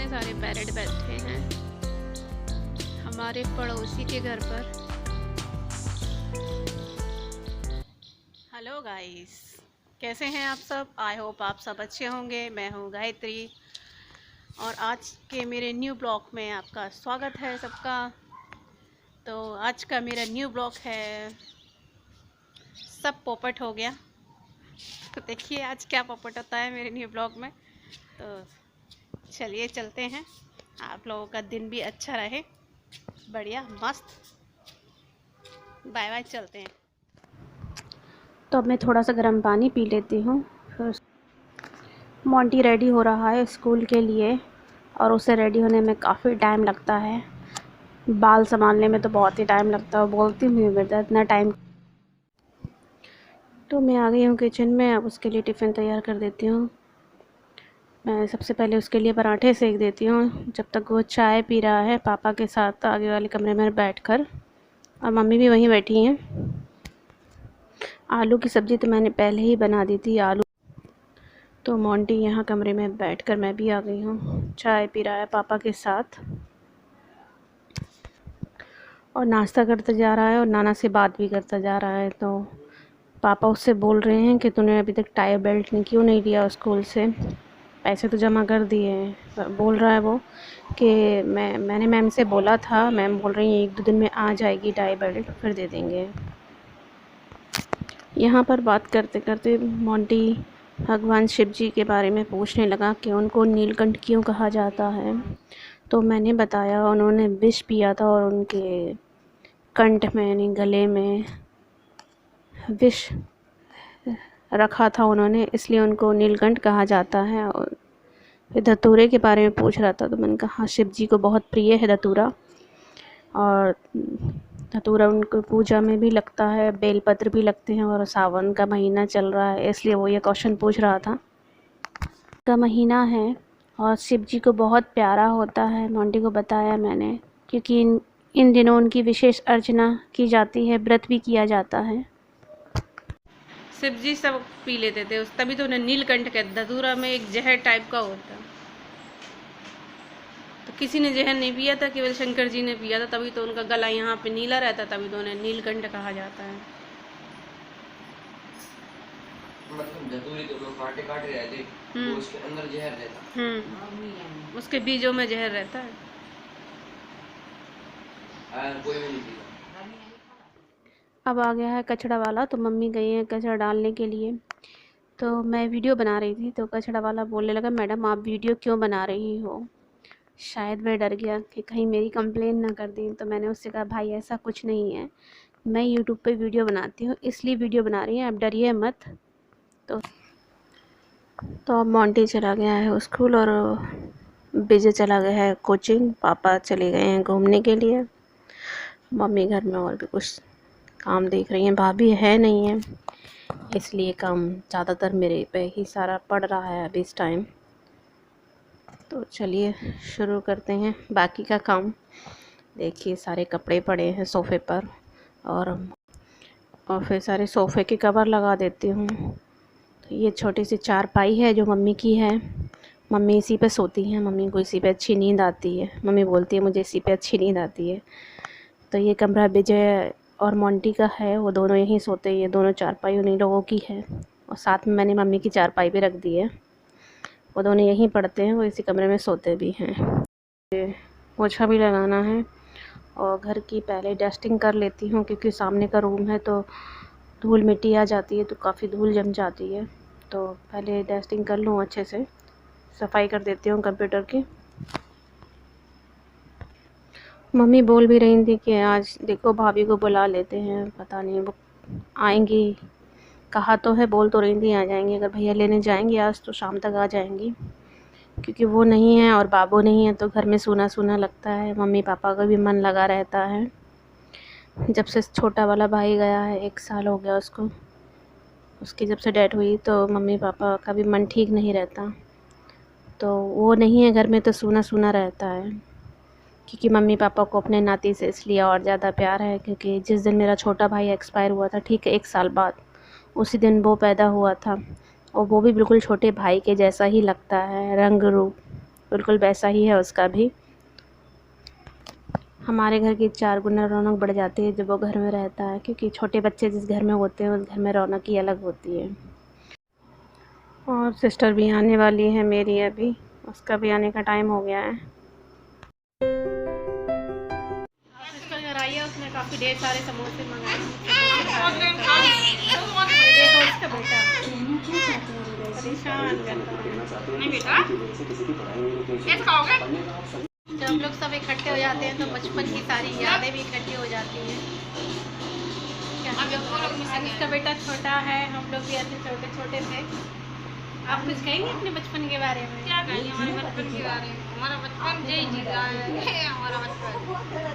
कितने सारे पैरेट बैठे हैं हमारे पड़ोसी के घर पर। हेलो गाइस, कैसे हैं आप सब? आई होप आप सब अच्छे होंगे। मैं हूँ गायत्री और आज के मेरे न्यू ब्लॉग में आपका स्वागत है सबका। तो आज का मेरा न्यू ब्लॉग है सब पोपट हो गया। तो देखिए आज क्या पोपट होता है मेरे न्यू ब्लॉग में। तो चलिए चलते हैं, आप लोगों का दिन भी अच्छा रहे, बढ़िया मस्त। बाय बाय, चलते हैं। तो अब मैं थोड़ा सा गर्म पानी पी लेती हूँ। फिर मोंटी रेडी हो रहा है स्कूल के लिए और उसे रेडी होने में काफ़ी टाइम लगता है। बाल संभालने में तो बहुत ही टाइम लगता है। बोलती हूँ बेटा इतना टाइम। तो मैं आ गई हूँ किचन में। अब उसके लिए टिफ़िन तैयार कर देती हूँ। मैं सबसे पहले उसके लिए पराठे सेक देती हूँ जब तक वो चाय पी रहा है पापा के साथ आगे वाले कमरे में बैठकर, और मम्मी भी वहीं बैठी हैं। आलू की सब्ज़ी तो मैंने पहले ही बना दी थी। आलू तो मोंटी यहाँ कमरे में बैठकर, मैं भी आ गई हूँ, चाय पी रहा है पापा के साथ और नाश्ता करता जा रहा है और नाना से बात भी करता जा रहा है। तो पापा उससे बोल रहे हैं कि तूने अभी तक टाई बेल्ट क्यों नहीं लिया स्कूल से, पैसे तो जमा कर दिए हैं। बोल रहा है वो कि मैंने मैम से बोला था, मैम बोल रही हैं 1-2 दिन में आ जाएगी टाई बेल्ट, फिर दे देंगे। यहाँ पर बात करते करते मोंटी भगवान शिव जी के बारे में पूछने लगा कि उनको नीलकंठ क्यों कहा जाता है। तो मैंने बताया उन्होंने विष पिया था और उनके कंठ में यानी गले में विष रखा था उन्होंने, इसलिए उनको नीलकंठ कहा जाता है। और फिर धतूरे के बारे में पूछ रहा था तो मैंने कहा शिव जी को बहुत प्रिय है धतूरा, और धतूरा उनको पूजा में भी लगता है, बेलपत्र भी लगते हैं और सावन का महीना चल रहा है इसलिए वो ये क्वेश्चन पूछ रहा था। का महीना है और शिव जी को बहुत प्यारा होता है, मोंटी को बताया मैंने, क्योंकि इन दिनों उनकी विशेष अर्चना की जाती है, व्रत भी किया जाता है। शिव जी सब पी लेते थे उस, तभी तो उन्हें नीलकंठ कहते। धतूरा में एक जहर टाइप का होता है, तो किसी ने जहर नहीं पिया था, केवल शंकर जी ने पिया था, तभी तो उनका गला यहाँ पे नीला रहता, तभी तो उन्हें नीलकंठ कहा जाता है। मतलब धतूरी तो लोग काटे काटे रहते, तो उसके अंदर जहर रहता। उसके बीजों में जहर रहता है। कोई भी नहीं पीता। अब आ गया है कचड़ा वाला, तो मम्मी गई है कचड़ा डालने के लिए। तो मैं वीडियो बना रही थी तो कचड़ा वाला बोलने लगा मैडम आप वीडियो क्यों बना रही हो। शायद वह डर गया कि कहीं मेरी कंप्लेन ना कर दी। तो मैंने उससे कहा भाई ऐसा कुछ नहीं है, मैं यूट्यूब पे वीडियो बनाती हूँ इसलिए वीडियो बना रही हैं, अब डरिए मत। तो अब मोंटी चला गया है स्कूल और विजय चला गया है कोचिंग। पापा चले गए हैं घूमने के लिए। मम्मी घर में और भी कुछ काम देख रही हैं, भाभी है नहीं है इसलिए काम ज़्यादातर मेरे पे ही सारा पड़ रहा है अभी इस टाइम। तो चलिए शुरू करते हैं बाकी का काम। देखिए सारे कपड़े पड़े हैं सोफ़े पर और फिर सारे सोफ़े के कवर लगा देती हूँ। तो ये छोटी सी चारपाई है जो मम्मी की है, मम्मी इसी पे सोती हैं, मम्मी को इसी पे अच्छी नींद आती है। मम्मी बोलती है मुझे इसी पे अच्छी नींद आती है। तो ये कमरा विजय और मोंटी का है, वो दोनों यहीं सोते हैं। ये दोनों चारपाई उन्हीं लोगों की है और साथ में मैंने मम्मी की चारपाई भी रख दी है। वो दोनों यहीं पढ़ते हैं, वो इसी कमरे में सोते भी हैं। पोछा भी लगाना है और घर की पहले डस्टिंग कर लेती हूँ क्योंकि सामने का रूम है तो धूल मिट्टी आ जाती है, तो काफ़ी धूल जम जाती है। तो पहले डस्टिंग कर लूँ, अच्छे से सफाई कर देती हूँ कंप्यूटर की। मम्मी बोल भी रही थी कि आज देखो भाभी को बुला लेते हैं, पता नहीं वो आएंगी, कहा तो है, बोल तो रही थी आ जाएंगी। अगर भैया लेने जाएंगे आज तो शाम तक आ जाएंगी, क्योंकि वो नहीं है और बाबू नहीं है तो घर में सूना सूना लगता है। मम्मी पापा का भी मन लगा रहता है। जब से छोटा वाला भाई गया है, 1 साल हो गया उसको, उसकी जब से डेथ हुई तो मम्मी पापा का भी मन ठीक नहीं रहता। तो वो नहीं है घर में तो सूना सूना रहता है, क्योंकि मम्मी पापा को अपने नाती से इसलिए और ज़्यादा प्यार है क्योंकि जिस दिन मेरा छोटा भाई एक्सपायर हुआ था, ठीक है 1 साल बाद, उसी दिन वो पैदा हुआ था और वो भी बिल्कुल छोटे भाई के जैसा ही लगता है, रंग रूप बिल्कुल वैसा ही है उसका भी। हमारे घर की 4 गुना रौनक बढ़ जाती है जब वो घर में रहता है, क्योंकि छोटे बच्चे जिस घर में होते हैं उस घर में रौनक ही अलग होती है। और सिस्टर भी आने वाली है मेरी, अभी उसका भी आने का टाइम हो गया है। सिस्टर घर आई है, उसने काफ़ी ढेर सारे समोसे मंगाए। देखो उसका बेटा परेशान करता है। नहीं बेटा, कैसे खाओगे? जब हम लोग सब इकट्ठे हो जाते हैं तो बचपन की सारी यादें भी इकट्ठी हो जाती हैं। इसका बेटा छोटा है, हम लोग भी ऐसे छोटे छोटे थे। आप कुछ कहेंगे अपने बचपन के बारे में? क्या कहेंगे हमारे बचपन के बारे में? हमारा बचपन जय जी है हमारा बचपन।